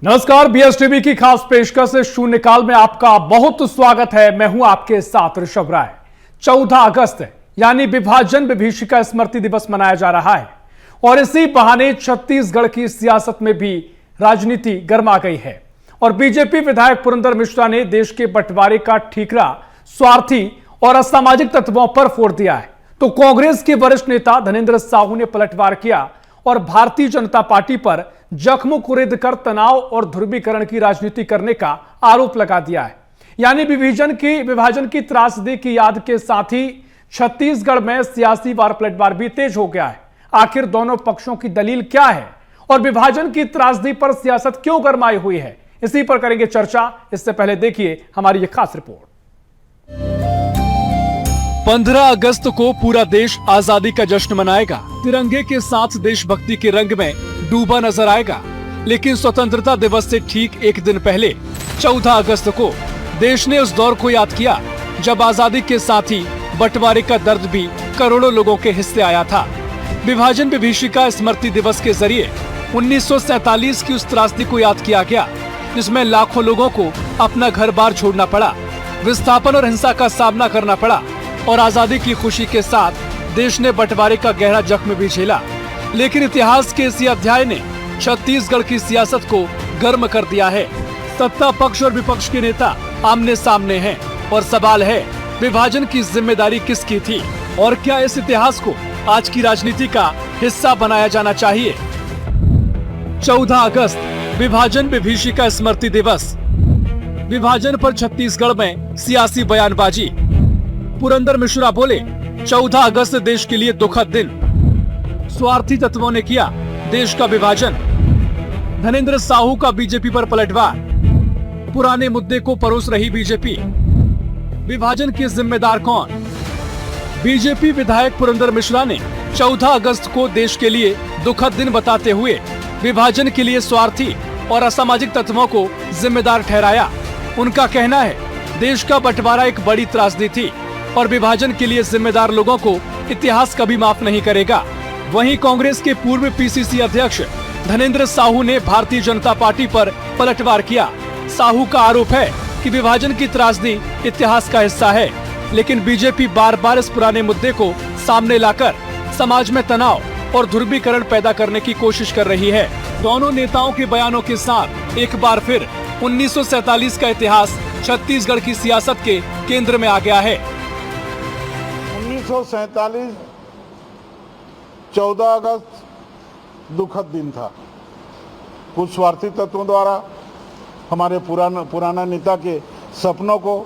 नमस्कार, बीएसटीवी की खास पेशकश शून्यकाल में आपका बहुत स्वागत है। मैं हूं आपके साथ ऋषभ राय। 14 अगस्त यानी विभाजन विभीषिका स्मृति दिवस मनाया जा रहा है और इसी बहाने छत्तीसगढ़ की सियासत में भी राजनीति गर्मा गई है और बीजेपी विधायक पुरंदर मिश्रा ने देश के बंटवारे का ठीकरा स्वार्थी और असामाजिक तत्वों पर फोड़ दिया है, तो कांग्रेस के वरिष्ठ नेता धनेंद्र साहू ने पलटवार किया और भारतीय जनता पार्टी पर जख्म कुरेद कर तनाव और ध्रुवीकरण की राजनीति करने का आरोप लगा दिया है। यानी विभाजन की त्रासदी की याद के साथ ही छत्तीसगढ़ में सियासी वार पलटवार भी तेज हो गया है। आखिर दोनों पक्षों की दलील क्या है और विभाजन की त्रासदी पर सियासत क्यों गरमाई हुई है, इसी पर करेंगे चर्चा। इससे पहले देखिए हमारी यह खास रिपोर्ट। 15 अगस्त को पूरा देश आजादी का जश्न मनाएगा। तिरंगे के साथ देशभक्ति के रंग में डूबा नजर आएगा। लेकिन स्वतंत्रता दिवस से ठीक एक दिन पहले 14 अगस्त को देश ने उस दौर को याद किया जब आजादी के साथ ही बंटवारे का दर्द भी करोड़ों लोगों के हिस्से आया था। विभाजन विभीषिका स्मृति दिवस के जरिए 1947 की उस त्रासदी को याद किया गया जिसमें लाखों लोगों को अपना घर बार छोड़ना पड़ा, विस्थापन और हिंसा का सामना करना पड़ा और आजादी की खुशी के साथ देश ने बंटवारे का गहरा जख्म भी झेला। लेकिन इतिहास के इसी अध्याय ने छत्तीसगढ़ की सियासत को गर्म कर दिया है। सत्ता पक्ष और विपक्ष के नेता आमने सामने हैं और सवाल है, विभाजन की जिम्मेदारी किसकी थी और क्या इस इतिहास को आज की राजनीति का हिस्सा बनाया जाना चाहिए। 14 अगस्त विभाजन विभीषिका स्मृति दिवस। विभाजन पर छत्तीसगढ़ में सियासी बयानबाजी। पुरंदर मिश्रा बोले, 14 अगस्त देश के लिए दुखद दिन। स्वार्थी तत्वों ने किया देश का विभाजन। धनेंद्र साहू का बीजेपी पर पलटवार। पुराने मुद्दे को परोस रही बीजेपी। विभाजन के जिम्मेदार कौन? बीजेपी विधायक पुरंदर मिश्रा ने 14 अगस्त को देश के लिए दुखद दिन बताते हुए विभाजन के लिए स्वार्थी और असामाजिक तत्वों को जिम्मेदार ठहराया। उनका कहना है, देश का बंटवारा एक बड़ी त्रासदी थी और विभाजन के लिए जिम्मेदार लोगों को इतिहास कभी माफ नहीं करेगा। वहीं कांग्रेस के पूर्व पीसीसी अध्यक्ष धनेंद्र साहू ने भारतीय जनता पार्टी पर पलटवार किया। साहू का आरोप है कि विभाजन की त्रासदी इतिहास का हिस्सा है, लेकिन बीजेपी बार बार इस पुराने मुद्दे को सामने लाकर समाज में तनाव और ध्रुवीकरण पैदा करने की कोशिश कर रही है। दोनों नेताओं के बयानों के साथ एक बार फिर 1947 का इतिहास छत्तीसगढ़ की सियासत के केंद्र में आ गया है। 1947 14 अगस्त दुखद दिन था। कुछ स्वार्थी तत्वों द्वारा हमारे पुराना नेता के सपनों को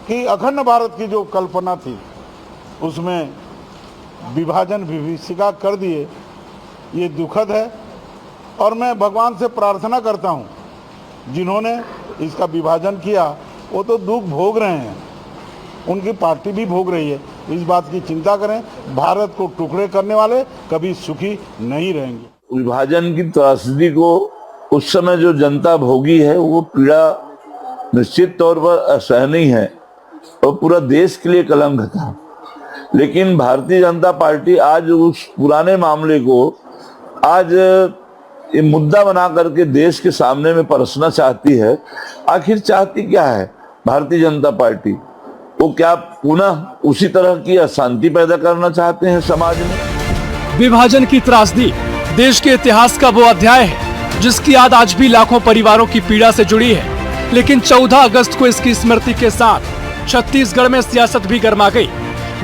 कि अखंड भारत की जो कल्पना थी उसमें विभाजन विभीषिका कर दिए। ये दुखद है और मैं भगवान से प्रार्थना करता हूँ जिन्होंने इसका विभाजन किया वो तो दुख भोग रहे हैं, उनकी पार्टी भी भोग रही है। इस बात की चिंता करें, भारत को टुकड़े करने वाले कभी सुखी नहीं रहेंगे। विभाजन की त्रासदी को उस समय जो जनता भोगी है वो पीड़ा निश्चित तौर पर असहनीय है और पूरा देश के लिए कलंक था। लेकिन भारतीय जनता पार्टी आज उस पुराने मामले को आज ये मुद्दा बना करके देश के सामने में परसना चाहती है। आखिर चाहती क्या है भारतीय जनता पार्टी? वो क्या पुनः उसी तरह की अशांति पैदा करना चाहते हैं समाज में? विभाजन की त्रासदी देश के इतिहास का वो अध्याय है जिसकी याद आज भी लाखों परिवारों की पीड़ा से जुड़ी है। लेकिन 14 अगस्त को इसकी स्मृति के साथ छत्तीसगढ़ में सियासत भी गर्मा गई।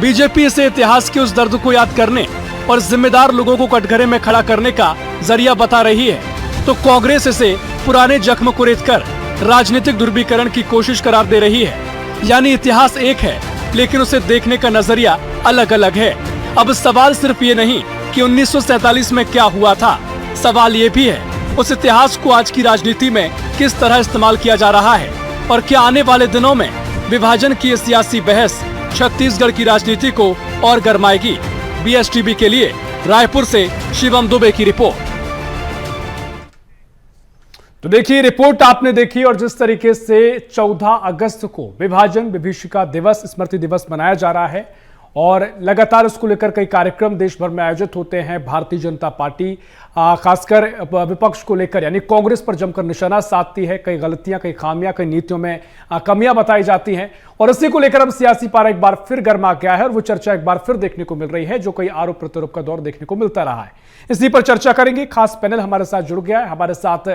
बीजेपी इसे इतिहास के उस दर्द को याद करने और जिम्मेदार लोगों को कटघरे में खड़ा करने का जरिया बता रही है, तो कांग्रेस इसे पुराने जख्म कुरेद कर राजनीतिक ध्रुवीकरण की कोशिश करार दे रही है। यानी इतिहास एक है लेकिन उसे देखने का नजरिया अलग अलग है। अब सवाल सिर्फ ये नहीं कि 1947 में क्या हुआ था, सवाल ये भी है उस इतिहास को आज की राजनीति में किस तरह इस्तेमाल किया जा रहा है और क्या आने वाले दिनों में विभाजन की सियासी बहस छत्तीसगढ़ की राजनीति को और गरमाएगी। बीएसटीवी के लिए रायपुर से शिवम दुबे की रिपोर्ट। तो देखिए, रिपोर्ट आपने देखी और जिस तरीके से 14 अगस्त को विभाजन विभीषिका दिवस स्मृति दिवस मनाया जा रहा है और लगातार उसको लेकर कई कार्यक्रम देश भर में आयोजित होते हैं। भारतीय जनता पार्टी खासकर विपक्ष को लेकर यानी कांग्रेस पर जमकर निशाना साधती है। कई गलतियां, कई खामियां, कई नीतियों में कमियां बताई जाती हैं और इसी को लेकर अब सियासी पारा एक बार फिर गर्मा गया है और वो चर्चा एक बार फिर देखने को मिल रही है, जो कई आरोप प्रत्यारोप का दौर देखने को मिलता रहा है। इसी पर चर्चा करेंगे। खास पैनल हमारे साथ जुड़ गया है। हमारे साथ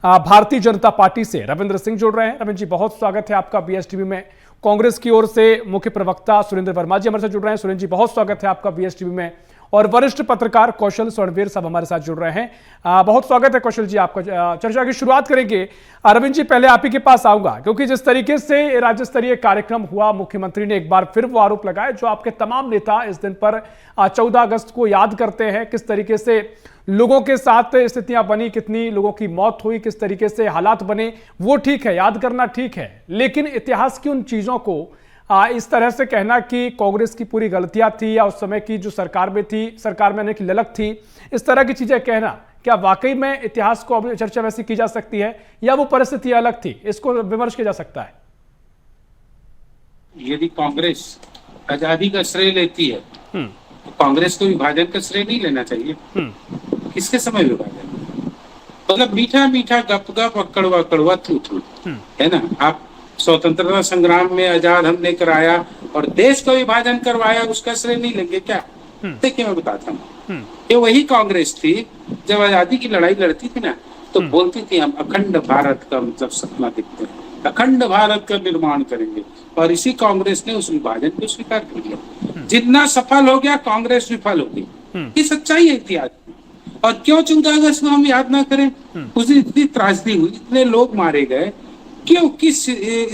भारतीय जनता पार्टी से रविंद्र सिंह जुड़ रहे हैं। रविंद्र जी, बहुत स्वागत है आपका बीएसटीवी में। कांग्रेस की ओर से मुख्य प्रवक्ता सुरेंद्र वर्मा जी हमारे साथ जुड़ रहे हैं। सुरेंद्र जी, बहुत स्वागत है आपका बीएसटीवी में। और वरिष्ठ पत्रकार कौशल स्वर्णवीर साहब हमारे साथ जुड़ रहे हैं। बहुत स्वागत है कौशल जी आपका। चर्चा की शुरुआत करेंगे। रविंद्र जी, पहले आप ही के पास आऊंगा, क्योंकि जिस तरीके से राज्य स्तरीय कार्यक्रम हुआ, मुख्यमंत्री ने एक बार फिर वो आरोप लगाए जो आपके तमाम नेता इस दिन पर 14 अगस्त को याद करते हैं। किस तरीके से लोगों के साथ स्थितियां बनी, कितनी लोगों की मौत हुई, किस तरीके से हालात बने, वो ठीक है, याद करना ठीक है, लेकिन इतिहास की उन चीजों को इस तरह से कहना कि कांग्रेस की पूरी गलतियां थी या उस समय की जो सरकार में थी, सरकार में आने की ललक थी, इस तरह की चीजें कहना, क्या वाकई में इतिहास को अब चर्चा वैसी की जा सकती है या वो परिस्थिति अलग थी? इसको विमर्श किया जा सकता है। यदि कांग्रेस आजादी का श्रेय लेती है तो कांग्रेस को विभाजन का श्रेय नहीं लेना चाहिए। किसके समय विभाजन? मतलब मीठा मीठा गप गप, कड़वा कड़वा थू थू, है ना। आप स्वतंत्रता संग्राम में आजाद हमने कराया और देश का विभाजन करवाया, उसका श्रेय नहीं लेंगे क्या? देखिए, मैं बताता हूँ, ये वही कांग्रेस थी जब आजादी की लड़ाई लड़ती थी ना, तो बोलती थी हम अखंड भारत का मतलब सपना देखते हैं, अखंड भारत का निर्माण करेंगे, और इसी कांग्रेस ने उस विभाजन को स्वीकार कर लिया। जितना सफल हो गया, कांग्रेस विफल हो गई। ये सच्चाई है इतिहास की। और क्यों 14 अगस्त को हम याद ना करें? उस दिन इतनी त्रासदी हुई, इतने लोग मारे गए, क्यों, किस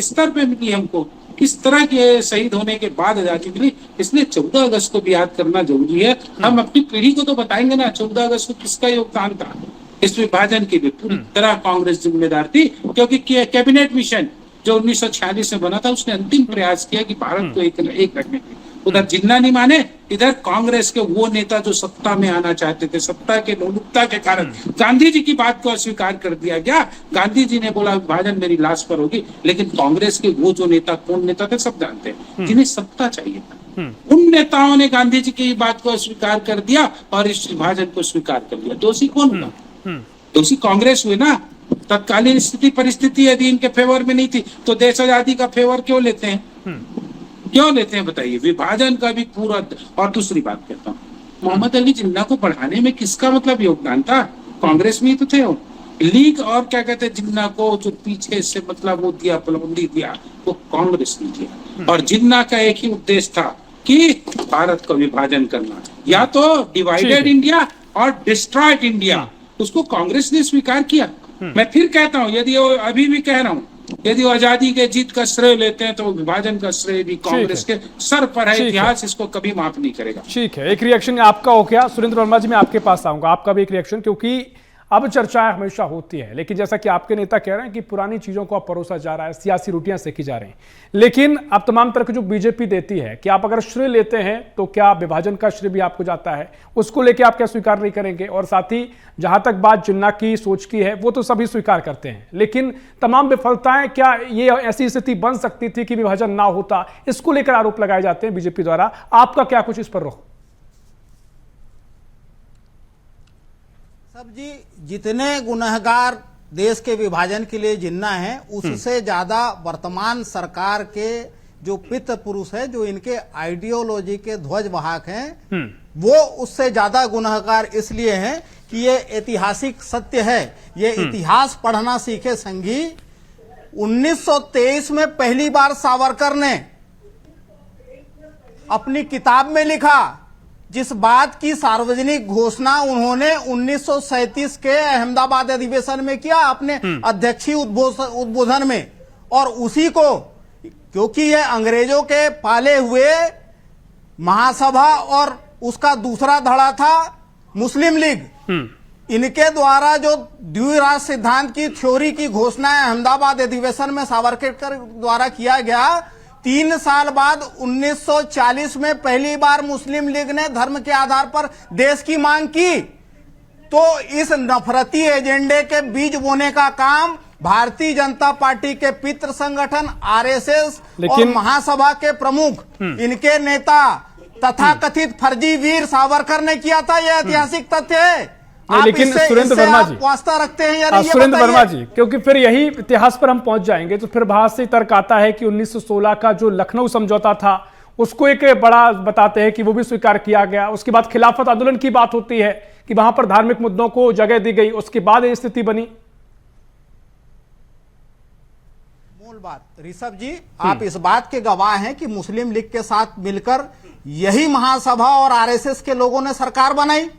स्तर पे मिली हमको, किस तरह के शहीद होने के बाद आजादी मिली, इसलिए 14 अगस्त को भी याद करना जरूरी है। हम अपनी पीढ़ी को तो बताएंगे ना 14 अगस्त को किसका योगदान था इस विभाजन के लिए। पूरी तरह कांग्रेस जिम्मेदार थी, क्योंकि कैबिनेट मिशन जो 1946 में बना था, उसने अंतिम प्रयास किया कि भारत को एक रखने की। उधर जिन्ना नहीं माने, इधर कांग्रेस के वो नेता जो सत्ता में आना चाहते थे, सत्ता के लोलुपता के कारण गांधी जी की बात को अस्वीकार कर दिया गया। गांधी जी ने बोला विभाजन मेरी लाश पर होगी, लेकिन कांग्रेस के वो जो नेता, कौन नेता थे सब जानते हैं, जिन्हें सत्ता चाहिए था, उन नेताओं ने गांधी जी की बात को अस्वीकार कर दिया और इस विभाजन को स्वीकार कर लिया। दोषी कौन हुआ? दोषी कांग्रेस हुए ना। तत्कालीन स्थिति परिस्थिति यदि इनके फेवर में नहीं थी तो देश आजादी का फेवर क्यों लेते हैं? क्यों लेते हैं बताइए? विभाजन का भी पूरा। और दूसरी बात कहता हूँ, मोहम्मद अली जिन्ना को बढ़ाने में किसका मतलब योगदान था? कांग्रेस में ही तो थे वो। लीग और क्या कहते हैं, जिन्ना को जो पीछे से मतलब वो दिया, पलवंडी दिया, वो कांग्रेस ने दिया। और जिन्ना का एक ही उद्देश्य था कि भारत का विभाजन करना, या तो डिवाइडेड इंडिया और डिस्ट्रॉयड इंडिया। उसको कांग्रेस ने स्वीकार किया। मैं फिर कहता हूँ, यदि अभी भी कह रहा हूँ, यदि आजादी के जीत का श्रेय लेते हैं तो विभाजन का श्रेय भी कांग्रेस के सर पर है। इतिहास इसको कभी माफ नहीं करेगा। ठीक है, एक रिएक्शन आपका हो गया। सुरेंद्र वर्मा जी, मैं आपके पास आऊंगा, आपका भी एक रिएक्शन, क्योंकि अब चर्चाएं हमेशा होती है, लेकिन जैसा कि आपके नेता कह रहे हैं कि पुरानी चीजों को अब परोसा जा रहा है, सियासी रोटियां सेकी जा रही हैं, लेकिन अब तमाम तरह की जो बीजेपी देती है कि आप अगर श्रेय लेते हैं तो क्या विभाजन का श्रेय भी आपको जाता है, उसको लेकर आप क्या स्वीकार नहीं करेंगे? और साथ ही जहां तक बात जिन्ना की सोच की है, वो तो सभी स्वीकार करते हैं, लेकिन तमाम विफलताएं, क्या ये ऐसी स्थिति बन सकती थी कि विभाजन ना होता? इसको लेकर आरोप लगाए जाते हैं बीजेपी द्वारा। आपका क्या कुछ इस पर रुख? सब जी, जितने गुनहगार देश के विभाजन के लिए जिन्ना है, उससे ज्यादा वर्तमान सरकार के जो पितृ पुरुष है, जो इनके आइडियोलॉजी के ध्वज वाहक हैं, वो उससे ज्यादा गुनहगार इसलिए हैं कि ये ऐतिहासिक सत्य है। ये इतिहास पढ़ना सीखे संगी। 1923 में पहली बार सावरकर ने अपनी किताब में लिखा, जिस बात की सार्वजनिक घोषणा उन्होंने 1937 के अहमदाबाद अधिवेशन में किया, अपने अध्यक्षीय उद्बोधन में, और उसी को, क्योंकि ये अंग्रेजों के पाले हुए महासभा और उसका दूसरा धड़ा था मुस्लिम लीग, इनके द्वारा जो द्विराष्ट्र सिद्धांत की थ्योरी की घोषणा अहमदाबाद अधिवेशन में सावरकर द्वारा किया गया, 3 साल बाद 1940 में पहली बार मुस्लिम लीग ने धर्म के आधार पर देश की मांग की। तो इस नफरती एजेंडे के बीज बोने का काम भारतीय जनता पार्टी के पितृ संगठन आरएसएस और महासभा के प्रमुख, इनके नेता तथाकथित फर्जी वीर सावरकर ने किया था, यह ऐतिहासिक तथ्य है। आप लेकिन सुरेंद्र वर्मा जी, वास्ता रखते हैं या नहीं, ये सुरेंद्र बताइए। वर्मा जी, क्योंकि फिर यही इतिहास पर हम पहुंच जाएंगे तो फिर वहां से तर्क आता है कि 1916 का जो लखनऊ समझौता था उसको एक बड़ा बताते हैं कि वो भी स्वीकार किया गया। उसके बाद खिलाफत आंदोलन की बात होती है कि वहां पर धार्मिक मुद्दों को जगह दी गई, उसके बाद ये स्थिति बनी। मूल बात ऋषभ जी, आप इस बात के गवाह हैं कि मुस्लिम लीग के साथ मिलकर यही महासभा और आरएसएस के लोगों ने सरकार बनाई।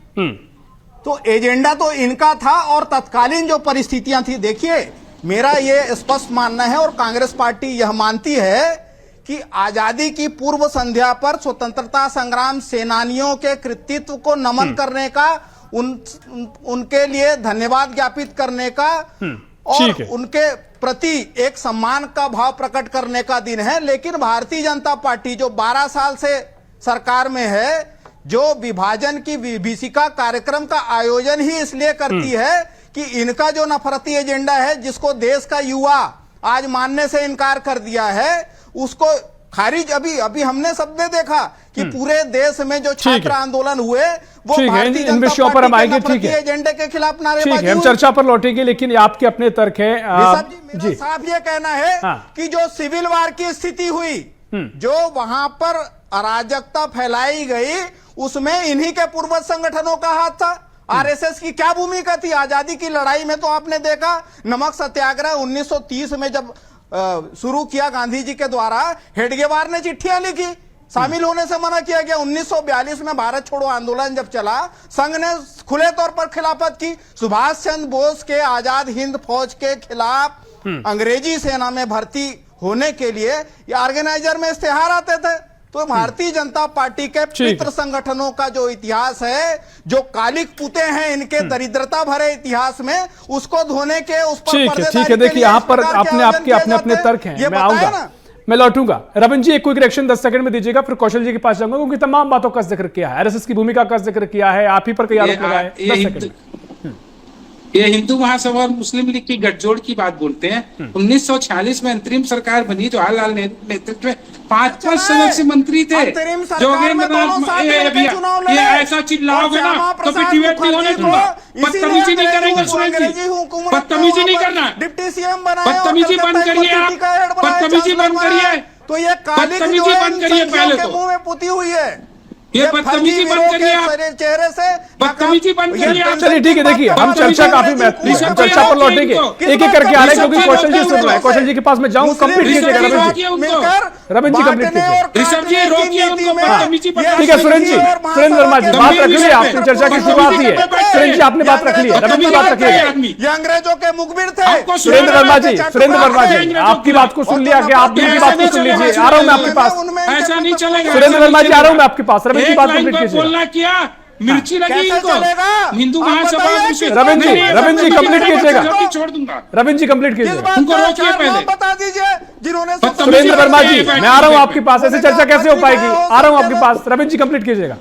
तो एजेंडा तो इनका था और तत्कालीन जो परिस्थितियां थी, देखिए मेरा यह स्पष्ट मानना है और कांग्रेस पार्टी यह मानती है कि आजादी की पूर्व संध्या पर स्वतंत्रता संग्राम सेनानियों के कृतित्व को नमन करने का, उनके लिए धन्यवाद ज्ञापित करने का और उनके प्रति एक सम्मान का भाव प्रकट करने का दिन है। लेकिन भारतीय जनता पार्टी जो 12 साल से सरकार में है, जो विभाजन की विभीषिका कार्यक्रम का आयोजन ही इसलिए करती है कि इनका जो नफरती एजेंडा है, जिसको देश का युवा आज मानने से इनकार कर दिया है, उसको खारिज अभी हमने सबने देखा कि पूरे देश में जो छात्र आंदोलन हुए वो भारतीय जनता पार्टी के नफरती एजेंडे के खिलाफ नारेबाजी। हम चर्चा पर लौटेंगे, लेकिन आपके अपने तर्क है। मेरा साफ ये कहना है कि जो सिविल वार की स्थिति हुई, जो वहां पर अराजकता फैलाई गई, उसमें इन्हीं के पूर्वज संगठनों का हाथ था। आरएसएस की क्या भूमिका थी आजादी की लड़ाई में? तो आपने देखा नमक सत्याग्रह 1930 में जब शुरू किया गांधी जी के द्वारा, हेडगेवार ने चिट्ठियां लिखी, शामिल होने से मना किया गया। 1942 में भारत छोड़ो आंदोलन जब चला, संघ ने खुले तौर पर खिलाफत की। सुभाष चंद्र बोस के आजाद हिंद फौज के खिलाफ अंग्रेजी सेना में भर्ती होने के लिए ये ऑर्गेनाइजर में इश्तेहार आते थे। तो भारतीय जनता पार्टी के मित्र संगठनों का जो इतिहास है, जो कालिक पुते हैं इनके दरिद्रता भरे इतिहास में, उसको धोने के उस पर ठीक है। देखिए यहाँ पर अपने तर्क हैं, मैं आऊंगा, मैं लौटूंगा। रविंद्र जी एक क्विक रिएक्शन 10 सेकंड में दीजिएगा, फिर कौशल जी के पास जाऊंगा, क्योंकि तमाम बातों का जिक्र किया है, आरएसएस की भूमिका का जिक्र किया है, आप ही पर कई आरोप लगाए। 10 सेकंड। ये हिंदू महासभा और मुस्लिम लीग की गठजोड़ की बात बोलते हैं। 1946 में अंतरिम सरकार बनी, जवाहरलाल नेहरू नेतृत्व में 5 सदस्य मंत्री थे। जोगेंद्र नाथ, ये ऐसा चिल्लाओगे ना तो फिर डिबेट नहीं होने दूंगा। बदतमीजी नहीं करेंगे सुरेंद्र जी, बदतमीजी नहीं करना, डिप्टी सीएम बनाए, बदतमीजी बंद करिए आप, बदतमीजी बंद करिए, तो ये बदतमीजी बंद करिए पहले तो, मुंह में पुती हुई है, ये बदतमीजी बंद करिए आप, चेहरे से बदतमीजी बंद करिए आप। चलिए ठीक है, देखिए हम चर्चा काफी महत्वपूर्ण है, हम चर्चा पर लौटेंगे, एक एक करके आ रहे हैं क्योंकि कौशल जी सुन रहे हैं। कौशल जी के पास मैं जाऊं, कंप्लीट कीजिएगा रविंद्र जी कंप्लीट कीजिए। ऋषभ जी रोकिए उनको, बदतमीजी पर। ठीक है सुरेंद्र वर्मा जी बात रख लीजिए, आपने चर्चा की शुरुआत की है। सुरेंद्र जी आपने बात रख ली है, रविंद्र जी बात रख ली है। अंग्रेजों के मुखबिर थे सुरेंद्र वर्मा जी, आपकी बात को सुन लिया गया, आप भी बात को सुन लीजिए। आ रहा हूं मैं आपके पास, ऐसा नहीं चलेगा। सुरेंद्र वर्मा जी आ रहा हूं मैं आपके पास, रविंद्र जी बात कंप्लीट कीजिए। बोलना क्या मिर्ची लगी इनको, हिंदू महासभा। रविंद्र जी कंप्लीट कीजिएगा, छोड़ दूंगा। रविंद्र जी कंप्लीट कीजिएगा, उनको रोकिए पहले, बता दीजिए जिन्होंने। सुरेंद्र वर्मा जी मैं आ रहा हूं आपके पास, ऐसे चर्चा कैसे हो पाएगी? आ रहा हूं आपके पास, रविंद्र जी कंप्लीट कीजिएगा।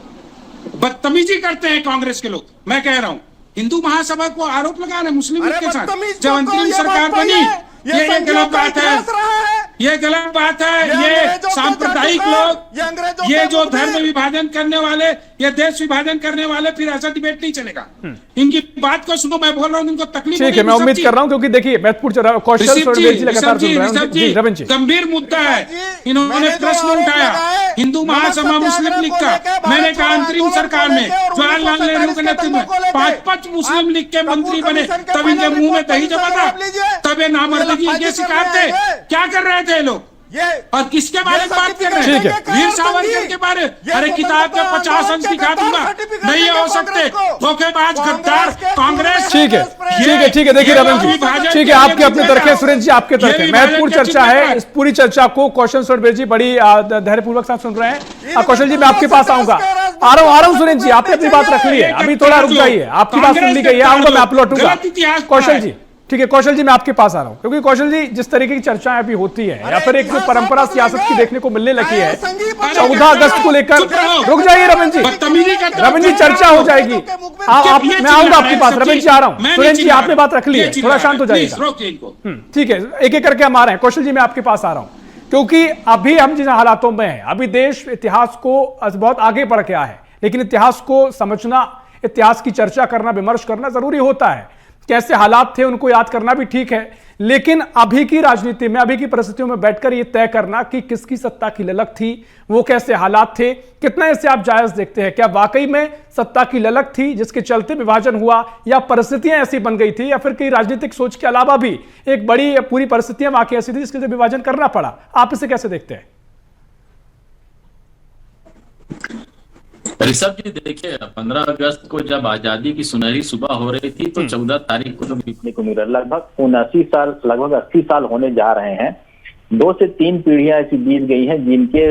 बदतमीजी करते हैं कांग्रेस के लोग, मैं कह रहा हूं। हिंदू महासभा को आरोप लगा रहे मुस्लिम लीग के साथ जब अंतरिम सरकार बनी, ये गलत बात है, ये गलत बात है। ये सांप्रदायिक लोग, ये जो धर्म विभाजन करने वाले, ये देश विभाजन करने वाले, फिर ऐसा डिबेट नहीं चलेगा। इनकी बात को सुनो, मैं बोल रहा हूँ, इनको तकलीफ। ठीक है, मैं उम्मीद कर रहा हूँ, क्योंकि देखिए महत्वपूर्ण कौशल जी लगातार सुन रहे हैं। जी रविंद्र जी, गंभीर मुद्दा है, इन्होंने प्रश्न उठाया हिंदू महासभा मुस्लिम लीग का। मैंने कहा अंतरिम सरकार में जवाहरलाल नेहरू के नेतृत्व में 5 मुस्लिम लीग के मंत्री बने, तब इनके मुंह में दही जमा था, तब ये नामर्दगी के शिकार थे। क्या कर रहे थे लोग, और किसके बारे में बात कर रहे हैं? वीर सावरकर के बारे। अरे किताब के 50 अंश दिखा दूंगा, नहीं हो सकते धोखेबाज गद्दार कांग्रेस। ठीक है, देखिए रविंद्र जी, ठीक है, आपके अपने तर्क है, सुरेंद्र जी आपके तर्क है, महत्वपूर्ण चर्चा है। इस पूरी चर्चा को कौशल सोनबेर जी बड़ी धैर्यपूर्वक साथ सुन रहे हैं। कौशल जी मैं आपके पास आऊंगा, आ रहा हूं सुरेंद्र जी, आपने अपनी बात रख ली है, अभी थोड़ा रुक जाइए, आपकी बात सुन ली गई है, आऊंगा मैं, आप लौटूंगा। कौशल जी ठीक है, कौशल जी मैं आपके पास आ रहा हूं, क्योंकि कौशल जी जिस तरीके की चर्चाएं अभी होती है या फिर एक जो परंपरा सियासत की देखने को मिलने लगी है 14 अगस्त को लेकर। रुक जाइए रविंद्र जी चर्चा हो जाएगी, मैं आऊंगा आपके पास। रविंद्र जी आ रहा हूं, सुरेंद्र जी आपने बात रख ली है, थोड़ा शांत हो जाएगा। ठीक है, एक एक करके हम आ रहे हैं। कौशल जी मैं आपके पास आ रहा हूं। क्योंकि अभी हम जिन हालातों में हैं, अभी देश इतिहास को बहुत आगे बढ़ गया है, लेकिन इतिहास को समझना, इतिहास की चर्चा करना, विमर्श करना जरूरी होता है। कैसे हालात थे उनको याद करना भी ठीक है, लेकिन अभी की राजनीति में, अभी की परिस्थितियों में बैठकर यह तय करना कि किसकी सत्ता की ललक थी, वो कैसे हालात थे, कितना इसे आप जायज देखते हैं? क्या वाकई में सत्ता की ललक थी जिसके चलते विभाजन हुआ, या परिस्थितियां ऐसी बन गई थी, या फिर कई राजनीतिक सोच के अलावा भी एक बड़ी पूरी परिस्थितियां वाकई ऐसी थी जिसके लिए विभाजन करना पड़ा? आप इसे कैसे देखते हैं? ऋषभ जी देखिए, 15 अगस्त को जब आजादी की सुनहरी सुबह हो रही थी तो 14 तारीख को देखने को मिल रहा है। लगभग 80 साल होने जा रहे हैं। 2 से 3 पीढ़ियां ऐसी बीत गई हैं जिनके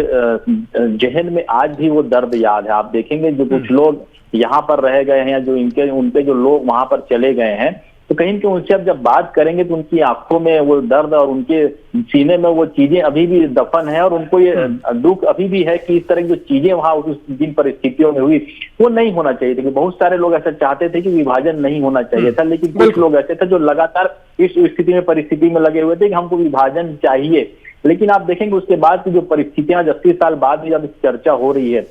जहन में आज भी वो दर्द याद है। आप देखेंगे जो कुछ लोग यहाँ पर रह गए हैं, जो उनके जो लोग वहां पर चले गए हैं, तो कहीं कि उनसे अब जब बात करेंगे तो उनकी आंखों में वो दर्द और उनके सीने में वो चीजें अभी भी दफन है, और उनको ये दुख अभी भी है कि इस तरह की जो चीजें वहां उस जिन परिस्थितियों में हुई वो नहीं होना चाहिए था। कि बहुत सारे लोग ऐसा चाहते थे कि विभाजन नहीं होना चाहिए था, लेकिन कुछ लोग ऐसे थे जो लगातार इस स्थिति में परिस्थिति में लगे हुए थे कि हमको विभाजन चाहिए। लेकिन आप देखेंगे उसके बाद की जो परिस्थितियां 80 साल बाद जब चर्चा हो रही है,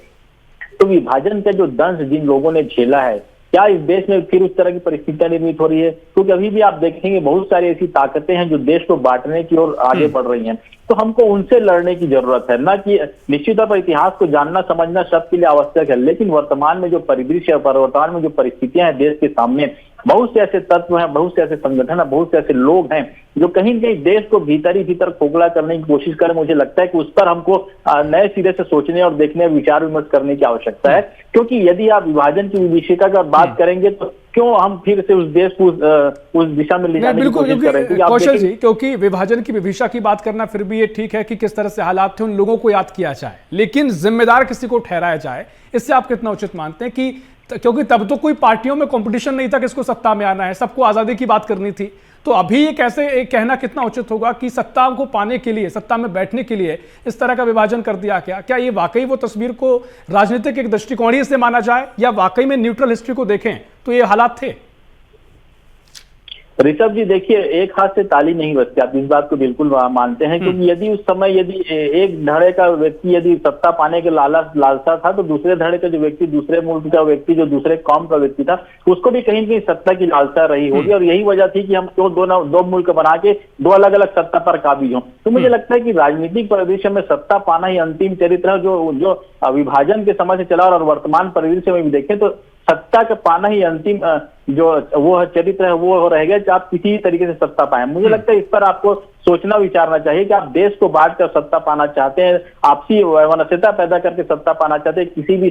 तो विभाजन का जो दंश जिन लोगों ने झेला है, क्या इस देश में फिर उस तरह की परिस्थितियां निर्मित हो रही है? क्योंकि अभी भी आप देखेंगे बहुत सारी ऐसी ताकतें हैं जो देश को बांटने की ओर आगे बढ़ रही हैं। तो हमको उनसे लड़ने की जरूरत है ना, कि निश्चित तौर पर इतिहास को जानना समझना सबके लिए आवश्यक है, लेकिन वर्तमान में जो परिदृश्य है, वर्तमान में जो परिस्थितियां हैं देश के सामने, बहुत से ऐसे तत्व हैं, बहुत से ऐसे संगठन हैं, बहुत से ऐसे लोग हैं जो कहीं न कहीं देश को भीतर ही भीतर खोखला करने की कोशिश करें। मुझे लगता है कि उस पर हमको नए सिरे से सोचने और देखने, विचार विमर्श करने की आवश्यकता है। क्योंकि यदि आप विभाजन की विभीषिका की बात करेंगे तो क्यों हम फिर से उस देश को उस दिशा में ले जाने की कोशिश करें? कौशल जी, क्योंकि विभाजन की विभीषिका की बात करना फिर भी ये ठीक है कि किस तरह से हालात थे उन लोगों को याद किया जाए, लेकिन जिम्मेदार किसी को ठहराया जाए, इससे आप कितना उचित मानते हैं? कि क्योंकि तब तो कोई पार्टियों में कंपटीशन नहीं था किसको सत्ता में आना है, सबको आजादी की बात करनी थी। तो अभी ये कैसे एक कहना कितना उचित होगा कि सत्ता को पाने के लिए, सत्ता में बैठने के लिए इस तरह का विभाजन कर दिया गया? क्या ये वाकई वो तस्वीर को राजनीतिक एक दृष्टिकोण से माना जाए, या वाकई में न्यूट्रल हिस्ट्री को देखें तो ये हालात थे? ऋषभ जी देखिए, एक हाथ से ताली नहीं बजती, आप इस बात को बिल्कुल मानते हैं। क्योंकि यदि उस समय यदि एक धड़े का व्यक्ति यदि सत्ता पाने के लालसा था, तो दूसरे धड़े का जो व्यक्ति, दूसरे मुल्क का व्यक्ति, जो दूसरे कौम का व्यक्ति था, उसको भी कहीं कहीं सत्ता की लालसा रही होगी। और यही वजह थी कि हम क्यों दो मुल्क बना के 2 अलग अलग सत्ता पर काबिज हों। तो मुझे लगता है कि राजनीतिक परिदृश्य में सत्ता पाना ही अंतिम चरित्र है, जो विभाजन के समय से चला। और वर्तमान परिदृश्य में भी देखें तो सत्ता का पाना ही अंतिम जो वो चरित्र है, वो रह गया कि आप किसी तरीके से सत्ता पाए। मुझे लगता है इस पर आपको सोचना विचारना चाहिए कि आप देश को बांटकर सत्ता पाना चाहते हैं, आपसी वैमनस्यता पैदा करके सत्ता पाना चाहते हैं, किसी भी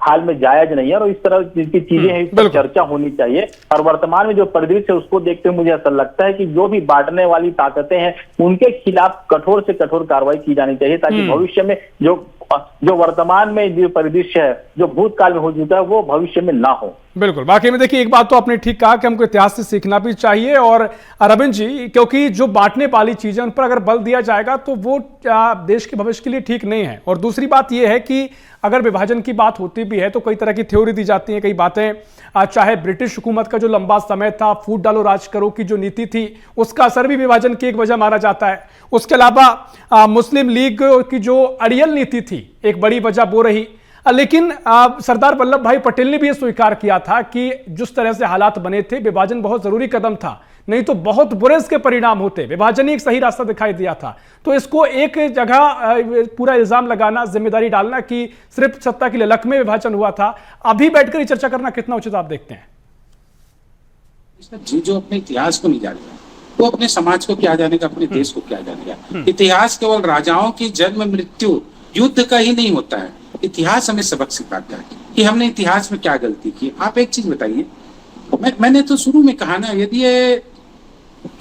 हाल में जायज नहीं है। और इस तरह की चीजें हैं, इस पर चर्चा होनी चाहिए। और वर्तमान में जो परिदृश्य है उसको देखते हुए मुझे ऐसा लगता है कि जो भी बांटने वाली ताकतें हैं उनके खिलाफ कठोर से कठोर कार्रवाई की जानी चाहिए, ताकि भविष्य में जो वर्तमान में जो परिदृश्य है, जो भूतकाल में हो चुका है, वो भविष्य में ना हो। बिल्कुल, वाकई में देखिए, एक बात तो आपने ठीक कहा कि हमको इतिहास से सीखना भी चाहिए। और अरविंद जी, क्योंकि जो बांटने वाली चीजें उन पर अगर बल दिया जाएगा तो वो देश के भविष्य के लिए ठीक नहीं है। और दूसरी बात यह है कि अगर विभाजन की बात होती भी है तो कई तरह की थ्योरी दी जाती है, कई बातें, चाहे ब्रिटिश हुकूमत का जो लंबा समय था, फूट डालो राज करो की जो नीति थी, उसका असर भी विभाजन की एक वजह माना जाता है। उसके अलावा मुस्लिम लीग की जो अड़ियल नीति थी, एक बड़ी वजह वो रही। लेकिन सरदार वल्लभ भाई पटेल ने भी यह स्वीकार किया था कि जिस तरह से हालात बने थे, विभाजन बहुत जरूरी कदम था, नहीं तो बहुत बुरे इसके परिणाम होते। विभाजन ही एक सही रास्ता दिखाई दिया था। तो इसको एक जगह पूरा इल्जाम लगाना, जिम्मेदारी डालना कि सिर्फ सत्ता की ललक में विभाजन हुआ था, अभी बैठकर चर्चा करना कितना उचित आप देखते हैं? जो अपने इतिहास को नहीं जानेगा वो अपने समाज को क्या जानेगा, अपने देश को क्या जानेगा। इतिहास केवल राजाओं की जन्म मृत्यु युद्ध का ही नहीं होता है। इतिहास हमें सबक सिखाता है कि हमने इतिहास में क्या गलती की। आप एक चीज बताइए, मैंने तो शुरू में कहा ना, यदि ये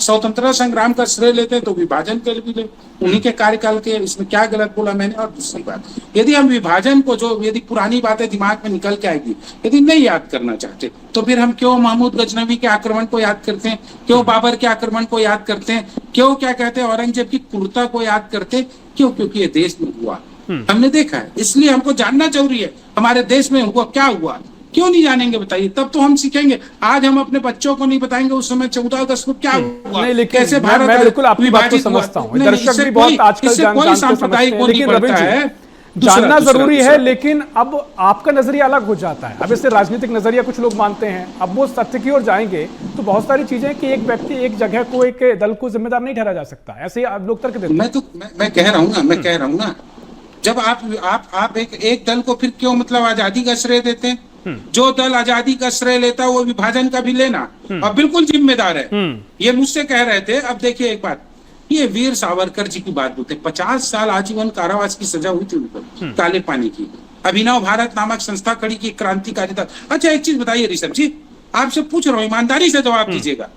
स्वतंत्रता संग्राम का श्रेय लेते हैं तो विभाजन कर भी ले, उन्हीं के कार्यकाल के, इसमें क्या गलत बोला मैंने। और दूसरी बात, यदि हम विभाजन को, जो यदि पुरानी बातें दिमाग में निकल के आएगी, यदि नहीं याद करना चाहते, तो फिर हम क्यों महमूद गजनवी के आक्रमण को याद करते हैं, क्यों बाबर के आक्रमण को याद करते हैं, क्यों क्या कहते हैं औरंगजेब की क्रूरता को याद करते हैं? क्यों? क्योंकि ये देश में हुआ, हमने देखा है, इसलिए हमको जानना जरूरी है हमारे देश में हुआ क्या हुआ, क्यों नहीं जानेंगे बताइए? तब तो हम सीखेंगे। आज हम अपने बच्चों को नहीं बताएंगे उस समय 14 अगस्त को क्या हुआ, नहीं, लेकिन कैसे भारत मैं बिल्कुल आपकी बात को विभाजित हुआ। समझता हूं। नहीं, दर्शक इससे भी बहुत कोई- आजकल इससे जानते कोई समझते सांप्रदायिक हैं। वो नहीं लेकिन रविंद्र बढ़ता जी, है। जानना जरूरी है, दूसरा। लेकिन अब आपका नजरिया अलग हो जाता है। अब इससे राजनीतिक नजरिया कुछ लोग मानते हैं, अब वो सत्य की ओर जाएंगे तो बहुत सारी चीजें कि एक व्यक्ति एक जगह को, एक दल को जिम्मेदार नहीं ठहरा जा सकता। ऐसे ही लोग तर्क देते हैं। मैं कह रहा हूँ ना, जब आप एक दल को फिर क्यों मतलब आजादी का श्रेय देते हैं? जो दल आजादी का श्रेय लेता है वो विभाजन का भी लेना और बिल्कुल जिम्मेदार है। ये मुझसे कह रहे थे। अब देखिए एक बात, ये वीर सावरकर जी की बात बोलते, 50 साल आजीवन कारावास की सजा हुई थी उनको, काले पानी की। अभिनव भारत नामक संस्था खड़ी की, क्रांतिकारी था। अच्छा एक चीज बताइए ऋषभ जी, आपसे पूछ रहा हूँ, ईमानदारी से जवाब दीजिएगा।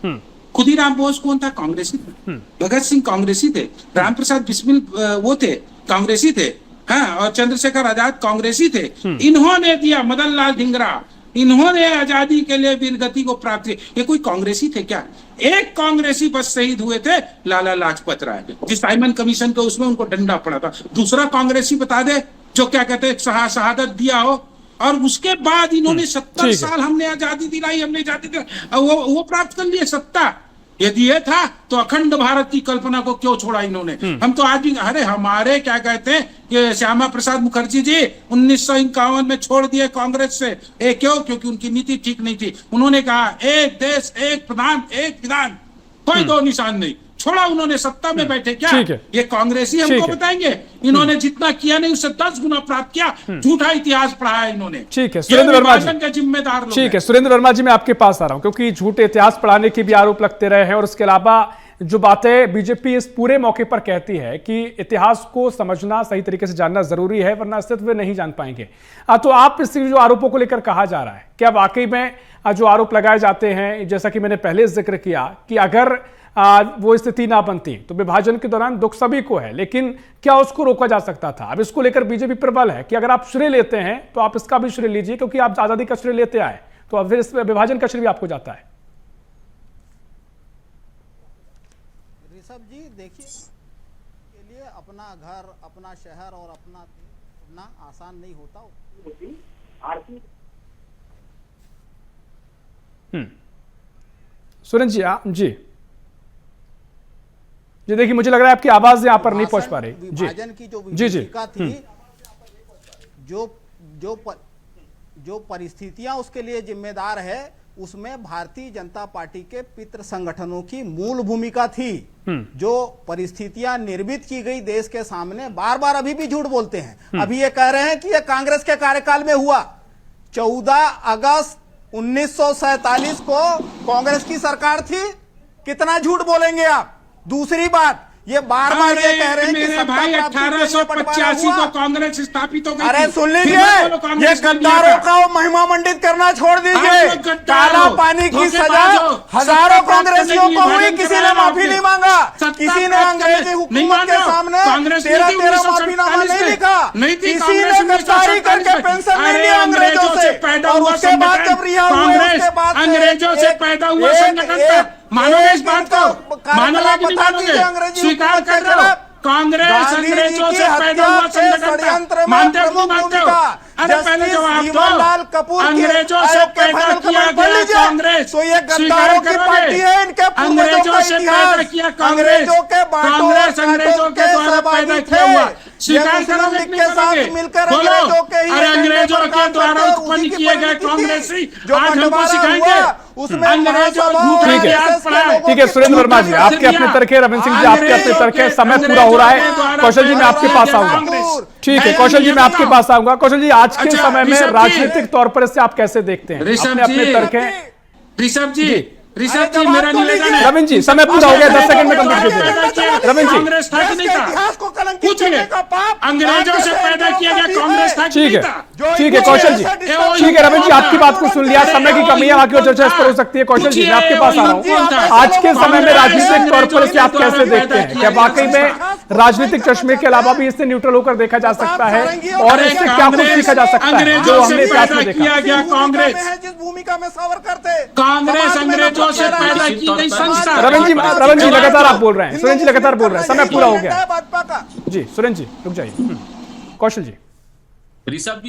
खुदीराम बोस कौन था? कांग्रेसी थे। भगत सिंह कांग्रेसी थे। राम प्रसाद बिस्मिल वो थे, कांग्रेसी थे। हाँ, और चंद्रशेखर आजाद कांग्रेसी थे। इन्होंने दिया, मदन लाल धिंगरा, इन्होंने आजादी के लिए वीरगति को प्राप्त की। ये कोई कांग्रेसी थे क्या? एक कांग्रेसी बस शहीद हुए थे, लाला लाजपत राय, जिस साइमन कमीशन के उसमें उनको डंडा पड़ा था। दूसरा कांग्रेसी बता दे जो क्या कहते हैं शहादत दिया हो। और उसके बाद इन्होंने 70 साल हमने आजादी दिलाई, हमने आजादी दिलाई, वो प्राप्त कर लिए सत्ता। यदि ये था तो अखंड भारत की कल्पना को क्यों छोड़ा इन्होंने? हम तो आज भी, अरे हमारे क्या कहते हैं कि श्यामा प्रसाद मुखर्जी जी 1951 में छोड़ दिए कांग्रेस से। क्यों? क्योंकि उनकी नीति ठीक नहीं थी। उन्होंने कहा एक देश एक प्रधान एक विधान, कोई दो निशान नहीं, छोड़ा उन्होंने। सत्ता में बैठे क्या ये कांग्रेसी हमको बताएंगे? इन्होंने जितना किया नहीं उससे 10 गुना प्राप्त किया। झूठा इतिहास पढ़ाया इन्होंने। ठीक है सुरेंद्र वर्मा जी, के जिम्मेदार लोग। ठीक है सुरेंद्र वर्मा जी, मैं आपके पास आ रहा हूं क्योंकि झूठे इतिहास पढ़ाने के भी आरोप लगते रहे हैं और उसके अलावा जो बातें बीजेपी इस पूरे मौके पर कहती है कि इतिहास को समझना, सही तरीके से जानना जरूरी है, वरना अस्तित्व में नहीं जान पाएंगे। तो आप इस जो आरोपों को लेकर कहा जा रहा है, क्या वाकई में जो आरोप लगाए जाते हैं, जैसा कि मैंने पहले जिक्र किया कि अगर वो स्थिति ना बनती तो विभाजन के दौरान दुख सभी को है, लेकिन क्या उसको रोका जा सकता था? अब इसको लेकर बीजेपी प्रबल है कि अगर आप श्रेय लेते हैं तो आप इसका भी श्रेय लीजिए, क्योंकि आप आजादी का श्रेय लेते आए, तो अब फिर इस विभाजन का श्रेय भी आपको जाता है। ऋषभ जी देखिए, के लिए अपना घर, अपना शहर और अपना आसान नहीं होता। सुरेंद्र जी, जी जी, देखिए मुझे लग रहा है आपकी आवाज यहां पर नहीं पहुंच पा रही। विभाजन की जो विभीषिका थी, जो परिस्थितियां उसके लिए जिम्मेदार है, उसमें भारतीय जनता पार्टी के पितृ संगठनों की मूल भूमिका थी। जो परिस्थितियां निर्मित की गई देश के सामने, बार बार अभी भी झूठ बोलते हैं। अभी ये कह रहे हैं कि ये कांग्रेस के कार्यकाल में हुआ। 14 अगस्त 1947 को कांग्रेस की सरकार थी। कितना झूठ बोलेंगे आप? दूसरी बात, ये बार बार ये कह रहे हैं कि मेरे भाई 1885 को कांग्रेस स्थापित हो गई। अरे सुन लीजिए, ये गद्दारों का महिमा मंडित करना छोड़ दीजिए। काला पानी की सजा हजारों कांग्रेसियों को हुई, किसी ने माफी नहीं मांगा। किसी ने अंग्रेजी हुकूमत के सामने 13 माफीनामा नहीं लिखा। किसी ने गद्दारी करके पेंशन नहीं लिया अंग्रेजों से। और उसके बाद जब रिहा हुए, उसके बाद अंग्रेजों से पैदा हुआ संगठन था। मानोगे इस बात को? मानोगे कि नहीं मानोगे? स्वीकार कर रहे हो? कांग्रेस अंग्रेजों से पैदा हुआ संगठन था। मानते हो? मानते हो? अरे पहले जवाब दो। अंग्रेजों से पैदा किया गया कांग्रेस, तो ये गद्दारों की पार्टी है। इनके अंग्रेजों से पैदा किया कांग्रेस, कांग्रेस अंग्रेजों के द्वारा पैदा किया हुआ। स्वीकार करोगे कि नहीं करोगे? बोलो। अरे अंग्रेजों के द्वारा उत्पन्न किए गए कांग्रेसी आज हमको सिखाएंगे? ठीक है सुरेंद्र वर्मा जी, आपके अपने तर्क है। रविंद्र सिंह जी, आपके अपने तर्क है। समय पूरा हो रहा है। कौशल जी, मैं आपके पास आऊंगा। ठीक है कौशल जी, मैं आपके पास आऊंगा। कौशल जी, आज के समय में राजनीतिक तौर पर इससे आप कैसे देखते हैं? अपने अपने तर्क है। ऋषभ जी, मेरा निवेदन है। रविंद्र जी, समय पूरा हो गया, 10 सेकंड में कंप्लीट कीजिए। रविंद्र जी, कांग्रेस था कि नहीं था? कुछ नहीं। अंग्रेजों से पैदा किया गया कांग्रेस था कि नहीं था? ठीक है कौशल जी, ठीक है रविंद्र जी, आपकी बात को सुन लिया। समय की कमी है, बाकी चर्चा इस पर हो सकती है। कौशल जी, मैं आपके पास आ रहा हूँ। आज के समय में राजनीतिक तौर पर इसे आप कैसे देखते हैं? क्या वाकई में राजनीतिक चश्मे के अलावा भी इससे न्यूट्रल होकर देखा जा सकता है और इससे क्या कुछ सीखा जा सकता है जो हमने इतिहास में देखा? कांग्रेस जिस भूमिका में सावरकर थे, कांग्रेस अंग्रेजों से पैदा की गई संस्था। रविंद्र जी लगातार आप बोल रहे हैं। सुरेंद्र जी लगातार बोल रहे हैं। समय पूरा हो गया। जी सुरेंद्र जी रुक जाइए। कौशल जी, ऋषभ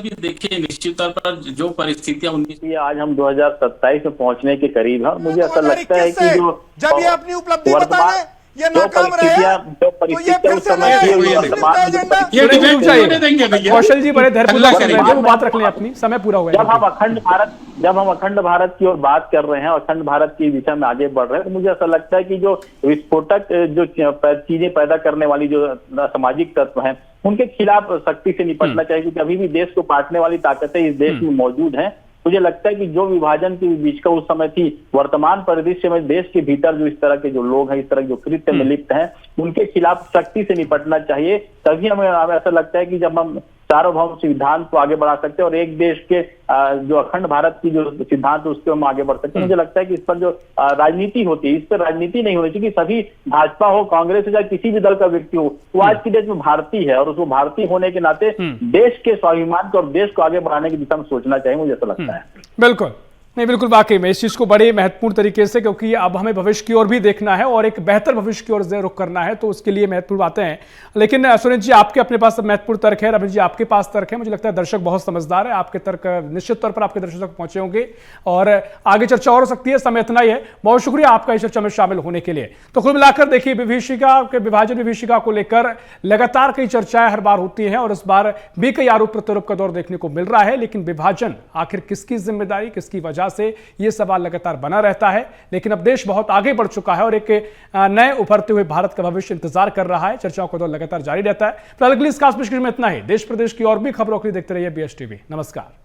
भी देखिए, निश्चित तौर पर जो परिस्थितियां 19 ये आज हम 2027 में पहुंचने के करीब है। मुझे ऐसा लगता है कि जो जब ये अपनी उपलब्धि बताने ये नाकाम रहे तो ये फिर से कौशल जी बड़े धैर्यपूर्वक वो बात रख लें, अपनी समय पूरा हो गया। जब हम अखंड भारत की ओर बात कर रहे हैं और अखंड भारत की दिशा में आगे बढ़ रहे हैं, तो मुझे ऐसा लगता है कि जो विस्फोटक जो चीजें पैदा करने वाली जो सामाजिक तत्व हैं, उनके खिलाफ सख्ती से निपटना चाहिए, क्योंकि अभी भी देश को बांटने वाली ताकतें इस देश में मौजूद हैं। मुझे लगता है कि जो विभाजन के बीच का उस समय थी, वर्तमान परिदृश्य में देश के भीतर जो इस तरह के जो लोग हैं, इस तरह के जो कृत्य में लिप्त हैं, उनके खिलाफ सख्ती से निपटना चाहिए। तभी हमें ऐसा लगता है कि जब हम सार्वभौम सिद्धांत को आगे बढ़ा सकते हैं और एक देश के जो अखंड भारत की जो सिद्धांत है उसके हम आगे बढ़ सकते हैं। मुझे लगता है कि इस पर जो राजनीति होती है, इस पर राजनीति नहीं होनी चाहिए। सभी भाजपा हो, कांग्रेस हो, चाहे किसी भी दल का व्यक्ति हो, वो आज की डेट में भारतीय है और उसको भारतीय होने के नाते देश के स्वाभिमान को और देश को आगे बढ़ाने की दिशा में सोचना चाहिए, मुझे ऐसा लगता है। बिल्कुल नहीं, बिल्कुल वाकई में इस चीज को बड़े महत्वपूर्ण तरीके से, क्योंकि अब हमें भविष्य की ओर भी देखना है और एक बेहतर भविष्य की ओर रुख करना है, तो उसके लिए महत्वपूर्ण बातें हैं। लेकिन सुरेंद्र जी, आपके अपने पास महत्वपूर्ण तर्क है, रमेश जी आपके पास तर्क है। मुझे लगता है दर्शक बहुत समझदार है, आपके तर्क निश्चित तौर पर आपके दर्शक तक पहुंचे होंगे और आगे चर्चा और हो सकती है। समय इतना ही है, बहुत शुक्रिया आपका इस चर्चा में शामिल होने के लिए। तो कुल मिलाकर देखिए, विभीषिका के विभाजन विभीषिका को लेकर लगातार कई चर्चाएं हर बार होती हैं और इस बार भी कई आरोप प्रत्यारोप का दौर देखने को मिल रहा है। लेकिन विभाजन आखिर किसकी जिम्मेदारी, किसकी वजह से, ये सवाल लगातार बना रहता है। लेकिन अब देश बहुत आगे बढ़ चुका है और एक नए उभरते हुए भारत का भविष्य इंतजार कर रहा है। चर्चाओं का दौर लगातार जारी रहता है। फिलहाल अगली इस खास पेशकश में इतना ही। देश प्रदेश की और भी खबरों के लिए देखते रहिए BSTV। नमस्कार।